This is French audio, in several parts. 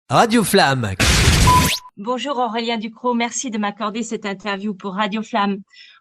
Radio Flamme. Bonjour Aurélien Ducrot, merci de m'accorder cette interview pour Radio Flamme.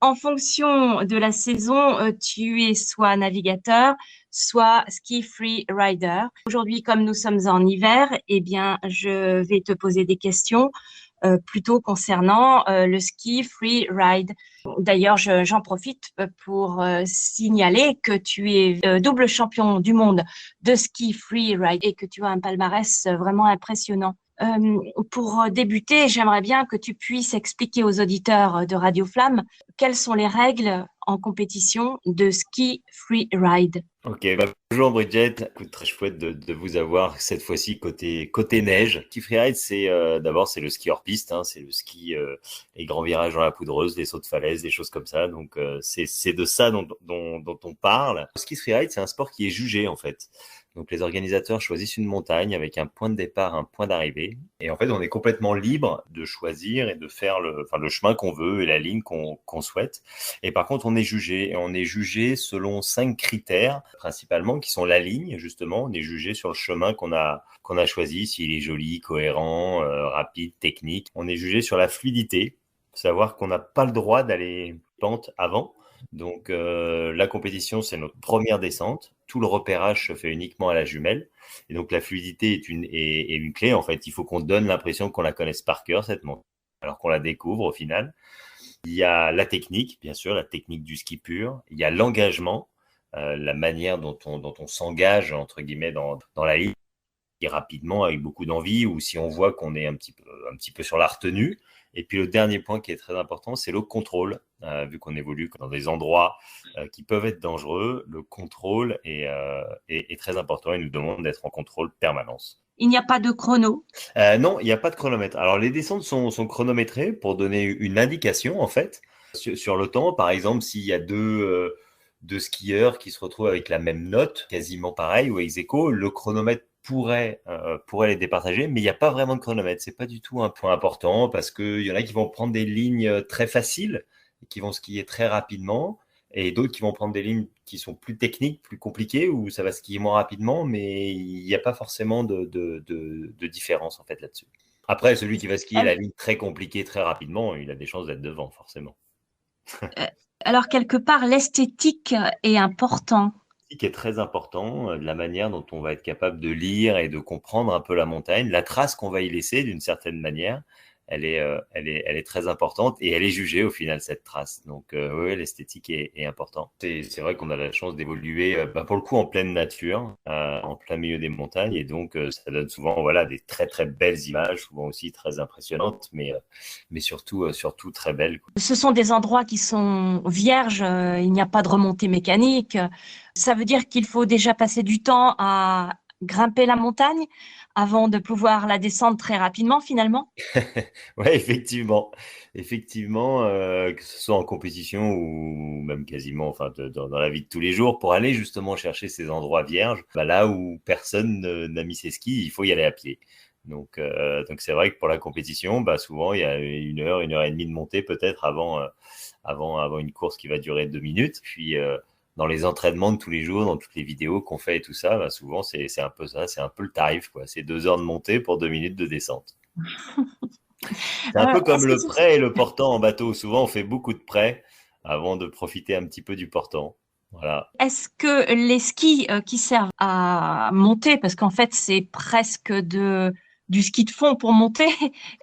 En fonction de la saison, tu es soit navigateur, soit ski free rider. Aujourd'hui, comme nous sommes en hiver, eh bien, je vais te poser des questions plutôt concernant le ski free ride. D'ailleurs, j'en profite pour signaler que tu es double champion du monde de ski free ride et que tu as un palmarès vraiment impressionnant. Pour débuter, j'aimerais bien que tu puisses expliquer aux auditeurs de Radio Flamme quelles sont les règles en compétition de ski free ride. Ok, bonjour Bridget, écoute, très chouette de vous avoir cette fois-ci côté neige. Ski freeride, d'abord c'est le ski hors piste, hein, c'est le ski, les grands virages dans la poudreuse, les sauts de falaise, des choses comme ça. Donc c'est de ça dont on parle. Le ski freeride, c'est un sport qui est jugé en fait. Donc les organisateurs choisissent une montagne avec un point de départ, un point d'arrivée, et en fait on est complètement libre de choisir et de faire le chemin qu'on veut et la ligne qu'on souhaite. Et par contre on est jugé selon 5 critères principalement qui sont la ligne justement. On est jugé sur le chemin qu'on a choisi, s'il est joli, cohérent, rapide, technique. On est jugé sur la fluidité, savoir qu'on n'a pas le droit d'aller pente avant. Donc la compétition, c'est notre première descente. Tout le repérage se fait uniquement à la jumelle. Et donc la fluidité est une clé. En fait, il faut qu'on donne l'impression qu'on la connaisse par cœur, cette montagne, alors qu'on la découvre au final. Il y a la technique, bien sûr, la technique du ski pur. Il y a l'engagement, la manière dont on s'engage, entre guillemets, dans la ligne, et rapidement, avec beaucoup d'envie, ou si on voit qu'on est un petit peu sur la retenue. Et puis le dernier point qui est très important, c'est le contrôle. Vu qu'on évolue dans des endroits qui peuvent être dangereux, le contrôle est très important. Il nous demande d'être en contrôle permanence. Il n'y a pas de chrono. Non, il n'y a pas de chronomètre. Alors les descentes sont chronométrées pour donner une indication en fait sur le temps. Par exemple, s'il y a deux skieurs qui se retrouvent avec la même note, quasiment pareil ou ex aequo, le chronomètre pourrait les départager, mais il n'y a pas vraiment de chronomètre. C'est pas du tout un point important parce qu'il y en a qui vont prendre des lignes très faciles, qui vont skier très rapidement, et d'autres qui vont prendre des lignes qui sont plus techniques, plus compliquées, où ça va skier moins rapidement, mais il n'y a pas forcément de différence en fait là-dessus. Après, celui qui va skier la ligne très compliquée très rapidement, il a des chances d'être devant forcément. Alors, quelque part, l'esthétique est important. Qui est très important, de la manière dont on va être capable de lire et de comprendre un peu la montagne, la trace qu'on va y laisser d'une certaine manière, elle est très importante et elle est jugée au final cette trace. Donc oui, l'esthétique est importante. C'est vrai qu'on a la chance d'évoluer pour le coup en pleine nature, en plein milieu des montagnes, et donc ça donne souvent des très très belles images, souvent aussi très impressionnantes, mais surtout très belles. Ce sont des endroits qui sont vierges, il n'y a pas de remontée mécanique. Ça veut dire qu'il faut déjà passer du temps à grimper la montagne avant de pouvoir la descendre très rapidement finalement. Ouais, effectivement, que ce soit en compétition ou même quasiment, dans la vie de tous les jours, pour aller justement chercher ces endroits vierges, là où personne n'a mis ses skis, il faut y aller à pied. Donc c'est vrai que pour la compétition, souvent il y a 1 heure et demie de montée peut-être avant une course qui va durer 2 minutes. Puis dans les entraînements de tous les jours, dans toutes les vidéos qu'on fait et tout ça, souvent c'est un peu ça, c'est un peu le tarif, quoi. C'est 2 heures de montée pour 2 minutes de descente. C'est un peu comme le prêt et le portant en bateau. Souvent, on fait beaucoup de prêts avant de profiter un petit peu du portant. Voilà. Est-ce que les skis qui servent à monter, parce qu'en fait c'est presque du ski de fond pour monter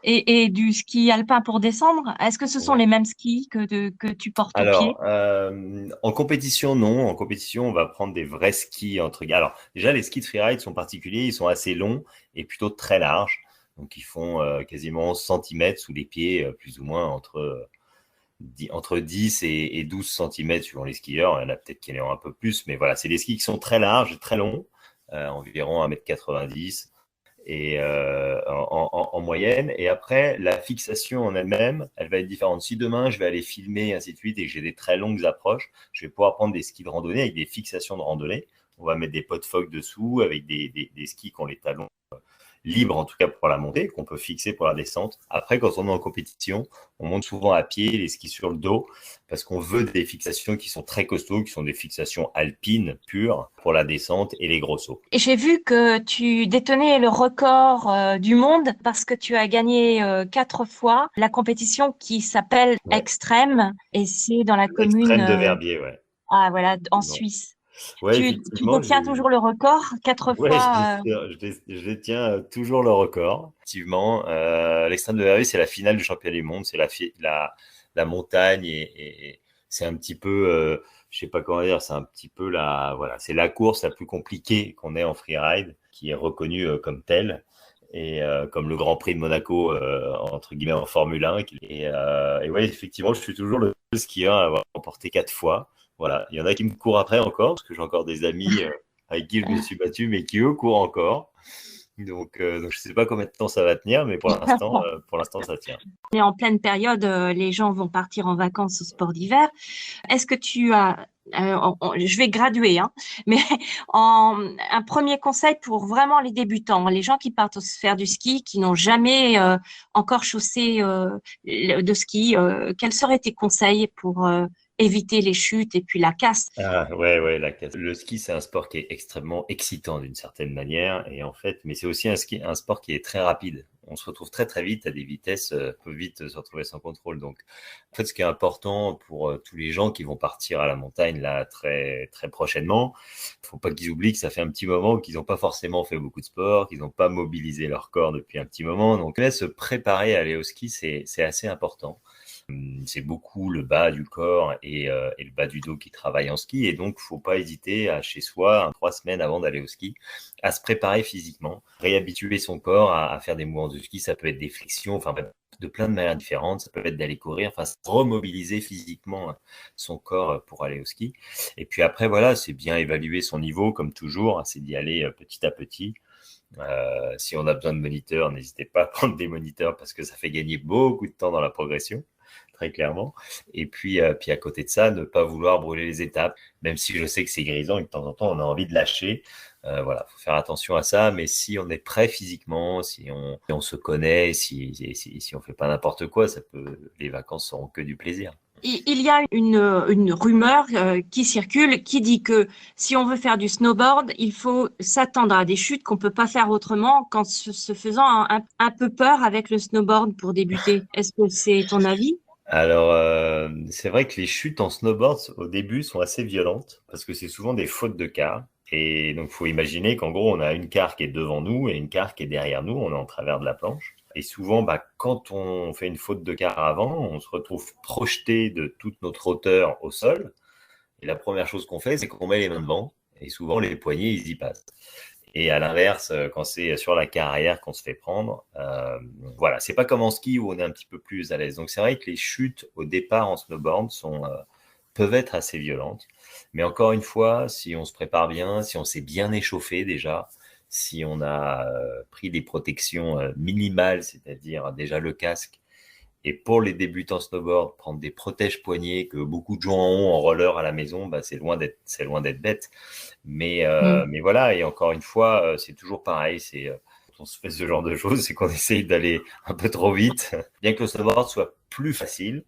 et du ski alpin pour descendre, est-ce que ce sont les mêmes skis que tu portes au pied? Alors, en compétition, non. En compétition, on va prendre des vrais skis entre guillemets. Alors, déjà, les skis de freeride sont particuliers. Ils sont assez longs et plutôt très larges. Donc, ils font quasiment 11 cm sous les pieds, plus ou moins entre 10 et 12 cm suivant les skieurs. Il y en a peut-être qui en ont un peu plus, mais voilà, c'est des skis qui sont très larges, très longs, environ 1,90 m et en moyenne. Et après, la fixation en elle-même, elle va être différente. Si demain, je vais aller filmer, ainsi de suite, et que j'ai des très longues approches, je vais pouvoir prendre des skis de randonnée avec des fixations de randonnée. On va mettre des pots de phoque dessous avec des skis qui ont les talons libres en tout cas pour la montée, qu'on peut fixer pour la descente. Après, quand on est en compétition, on monte souvent à pied, les skis sur le dos, parce qu'on veut des fixations qui sont très costauds, qui sont des fixations alpines pures pour la descente et les gros sauts. Et j'ai vu que tu détenais le record du monde parce que tu as gagné 4 fois la compétition qui s'appelle Ouais. Extrême et c'est dans la commune L'extrême de Verbier, ouais. voilà en Bon. Suisse. Ouais, Tu effectivement, détiens toujours le record, quatre ouais, fois. je détiens toujours le record. Effectivement, l'extrême de Verviers, c'est la finale du championnat du monde. C'est la montagne et c'est un petit peu, je sais pas comment dire, c'est un petit peu voilà, c'est la course la plus compliquée qu'on ait en freeride, qui est reconnue comme telle. Et comme le Grand Prix de Monaco, entre guillemets, en Formule 1. Et ouais, effectivement, je suis toujours le skieur à avoir remporté 4 fois. Voilà, il y en a qui me courent après encore, parce que j'ai encore des amis avec qui je me suis battu, mais qui eux courent encore. Donc je sais pas combien de temps ça va tenir, mais pour l'instant, ça tient. On est en pleine période, les gens vont partir en vacances au sport d'hiver. Est-ce que tu as, je vais graduer, hein, mais un premier conseil pour vraiment les débutants, les gens qui partent faire du ski, qui n'ont jamais encore chaussé de ski, quels seraient tes conseils pour éviter les chutes et puis la casse? Ah, ouais, le ski, c'est un sport qui est extrêmement excitant d'une certaine manière, et en fait, mais c'est aussi un sport qui est très rapide. On se retrouve très très vite à des vitesses, on peut vite se retrouver sans contrôle. Donc, en fait, ce qui est important pour tous les gens qui vont partir à la montagne là très très prochainement, faut pas qu'ils oublient que ça fait un petit moment qu'ils n'ont pas forcément fait beaucoup de sport, qu'ils n'ont pas mobilisé leur corps depuis un petit moment. Donc, là, se préparer à aller au ski, c'est assez important. C'est beaucoup le bas du corps et le bas du dos qui travaillent en ski. Et donc, faut pas hésiter à chez soi, 3 semaines avant d'aller au ski, à se préparer physiquement, réhabituer son corps à faire des mouvements de ski. Ça peut être des flexions, enfin, de plein de manières différentes. Ça peut être d'aller courir, enfin, remobiliser physiquement son corps pour aller au ski. Et puis après, voilà, c'est bien évaluer son niveau, comme toujours. C'est d'y aller petit à petit. Si on a besoin de moniteurs, n'hésitez pas à prendre des moniteurs parce que ça fait gagner beaucoup de temps dans la progression, très clairement. Et puis à côté de ça, ne pas vouloir brûler les étapes, même si je sais que c'est grisant et que de temps en temps on a envie de lâcher. Voilà, faut faire attention à ça. Mais si on est prêt physiquement, si on se connaît, si on fait pas n'importe quoi, les vacances seront que du plaisir. Il y a une rumeur qui circule qui dit que si on veut faire du snowboard, il faut s'attendre à des chutes qu'on peut pas faire autrement, qu'en se faisant un peu peur avec le snowboard pour débuter. Est-ce que c'est ton avis? Alors, c'est vrai que les chutes en snowboard au début sont assez violentes parce que c'est souvent des fautes de quart. Et donc, faut imaginer qu'en gros, on a une quart qui est devant nous et une quart qui est derrière nous. On est en travers de la planche. Et souvent, quand on fait une faute de quart avant, on se retrouve projeté de toute notre hauteur au sol. Et la première chose qu'on fait, c'est qu'on met les mains devant. Et souvent, les poignets, ils y passent. Et à l'inverse, quand c'est sur la carrière qu'on se fait prendre, voilà, c'est pas comme en ski où on est un petit peu plus à l'aise. Donc c'est vrai que les chutes au départ en snowboard peuvent être assez violentes. Mais encore une fois, si on se prépare bien, si on s'est bien échauffé déjà, si on a pris des protections minimales, c'est-à-dire déjà le casque, et pour les débutants snowboard, prendre des protège-poignets que beaucoup de gens ont en roller à la maison, c'est loin d'être bête. Mais voilà, et encore une fois, c'est toujours pareil. Quand on se fait ce genre de choses, c'est qu'on essaye d'aller un peu trop vite. Bien que le snowboard soit plus facile,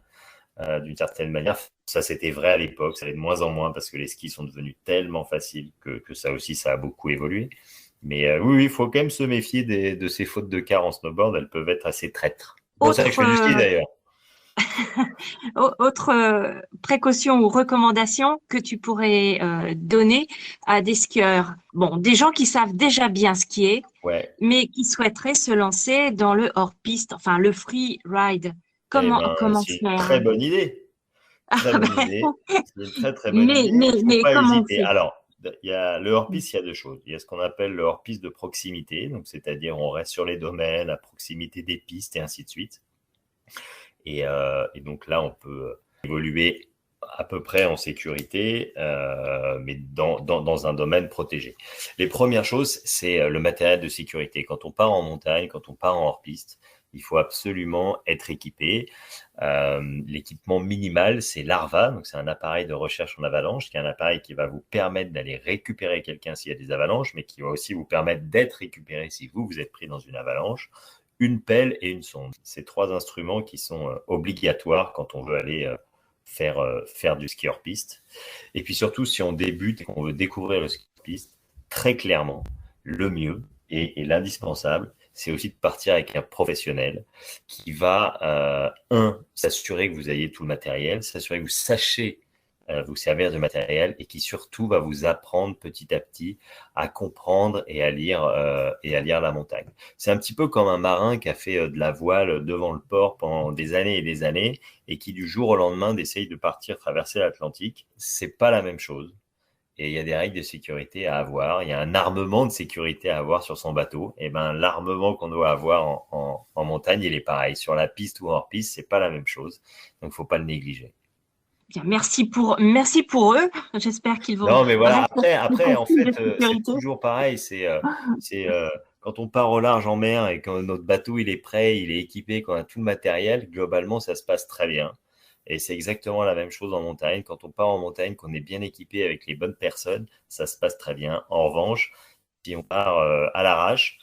d'une certaine manière, ça c'était vrai à l'époque, ça l'est de moins en moins parce que les skis sont devenus tellement faciles que ça aussi, ça a beaucoup évolué. Mais oui, il faut quand même se méfier de ces fautes de quart en snowboard, elles peuvent être assez traîtres. Bon, c'est ça que je Autre, fais du ski d'ailleurs. autre précaution ou recommandation que tu pourrais donner à des skieurs, bon, des gens qui savent déjà bien skier, Ouais. mais qui souhaiteraient se lancer dans le hors-piste, enfin le free ride. Eh Comment, ben, comment c'est une faire? très bonne idée. Très Ah bonne ben, idée. C'est une très très bonne idée. Il faut mais pas comment on hésiter. fait? Alors, il y a le hors-piste, il y a deux choses. Il y a ce qu'on appelle le hors-piste de proximité, donc c'est-à-dire on reste sur les domaines à proximité des pistes et ainsi de suite. Et donc là, on peut évoluer à peu près en sécurité, mais dans un domaine protégé. Les premières choses, c'est le matériel de sécurité. Quand on part en montagne, quand on part en hors-piste, il faut absolument être équipé. L'équipement minimal, c'est l'ARVA, donc c'est un appareil de recherche en avalanche, qui est un appareil qui va vous permettre d'aller récupérer quelqu'un s'il y a des avalanches, mais qui va aussi vous permettre d'être récupéré si vous êtes pris dans une avalanche, une pelle et une sonde. Ces 3 instruments qui sont obligatoires quand on veut aller faire du ski hors piste. Et puis surtout, si on débute et qu'on veut découvrir le ski hors piste, très clairement, le mieux et l'indispensable, c'est aussi de partir avec un professionnel qui va, s'assurer que vous ayez tout le matériel, s'assurer que vous sachiez vous servir du matériel et qui surtout va vous apprendre petit à petit à comprendre et à lire la montagne. C'est un petit peu comme un marin qui a fait de la voile devant le port pendant des années et des années et qui du jour au lendemain essaye de partir traverser l'Atlantique. C'est pas la même chose. Et il y a des règles de sécurité à avoir. Il y a un armement de sécurité à avoir sur son bateau. Et ben, l'armement qu'on doit avoir en montagne, il est pareil. Sur la piste ou hors piste, c'est pas la même chose. Donc, faut pas le négliger. Bien, merci pour eux. J'espère qu'ils vont Non, mais voilà. Après, en respecter les fait, c'est sécurités. toujours pareil. Quand on part au large en mer et quand notre bateau il est prêt, il est équipé, qu'on a tout le matériel, globalement, ça se passe très bien. Et c'est exactement la même chose en montagne. Quand on part en montagne, qu'on est bien équipé avec les bonnes personnes, ça se passe très bien. En revanche, si on part à l'arrache,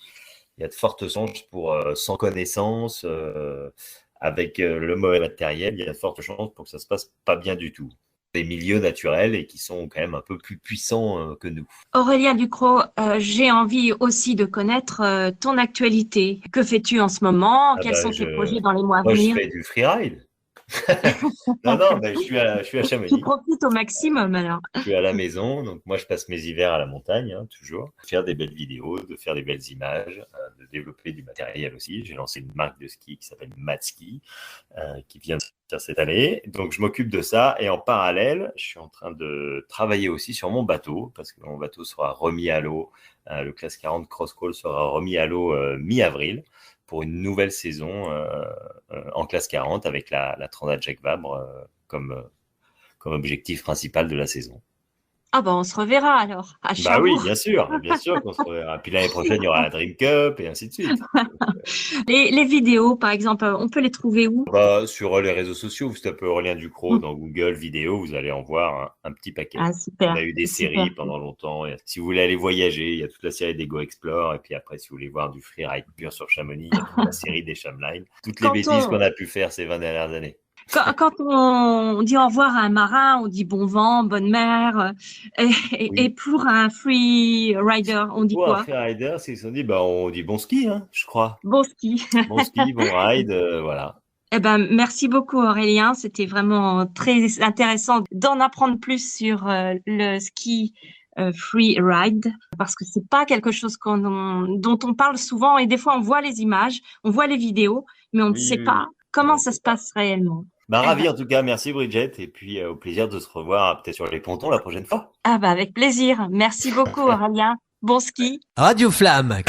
il y a de fortes chances sans connaissance, avec le mauvais matériel, il y a de fortes chances pour que ça se passe pas bien du tout. Des milieux naturels et qui sont quand même un peu plus puissants que nous. Aurélien Ducrot, j'ai envie aussi de connaître ton actualité. Que fais-tu en ce moment? Quels sont tes projets dans les mois à Moi, je venir? fais du freeride. Non, je suis à Tu Chamonix. profites au maximum alors. Je suis à la maison, donc moi je passe mes hivers à la montagne, hein, toujours. Faire des belles vidéos, de faire des belles images, de développer du matériel aussi. J'ai lancé une marque de ski qui s'appelle Matski, qui vient de sortir cette année. Donc je m'occupe de ça et en parallèle, je suis en train de travailler aussi sur mon bateau parce que mon bateau sera remis à l'eau. Le classe 40 Cross Call sera remis à l'eau mi-avril pour une nouvelle saison en classe 40 avec la Transat Jacques Vabre comme objectif principal de la saison. Ah ben on se reverra alors à Bah oui, Cherbourg. bien sûr qu'on se reverra. Puis l'année prochaine, il y aura la Dream Cup et ainsi de suite. Les vidéos, par exemple, on peut les trouver où? Bah, sur les réseaux sociaux, vous tapez Aurélien Ducrot dans Google vidéo, vous allez en voir un petit paquet. Ah On super, a eu des super. séries pendant longtemps. Et si vous voulez aller voyager, il y a toute la série des Go Explore. Et puis après, si vous voulez voir du freeride pur sur Chamonix, il y a toute la série des Chamline. Toutes les Quand bêtises qu'on a pu faire ces 20 dernières années. quand on dit au revoir à un marin, on dit bon vent, bonne mer. Et Oui. pour un free rider, on dit Pour un quoi? freerider, c'est qu'ils ont dit, bah, on dit bon ski, hein, je crois. Bon ski. Bon ski, bon ride, voilà. Eh ben, merci beaucoup Aurélien. C'était vraiment très intéressant d'en apprendre plus sur le ski free ride parce que c'est pas quelque chose dont on parle souvent et des fois on voit les images, on voit les vidéos, mais on ne Oui, sait oui, pas oui. comment Non, ça c'est se pas. passe réellement. Bah, Eh ben, ravi en tout cas, merci Bridget, et puis au plaisir de se revoir peut-être sur les pontons la prochaine fois. avec plaisir. Merci beaucoup Aurélien. Bon ski. Radio Flamme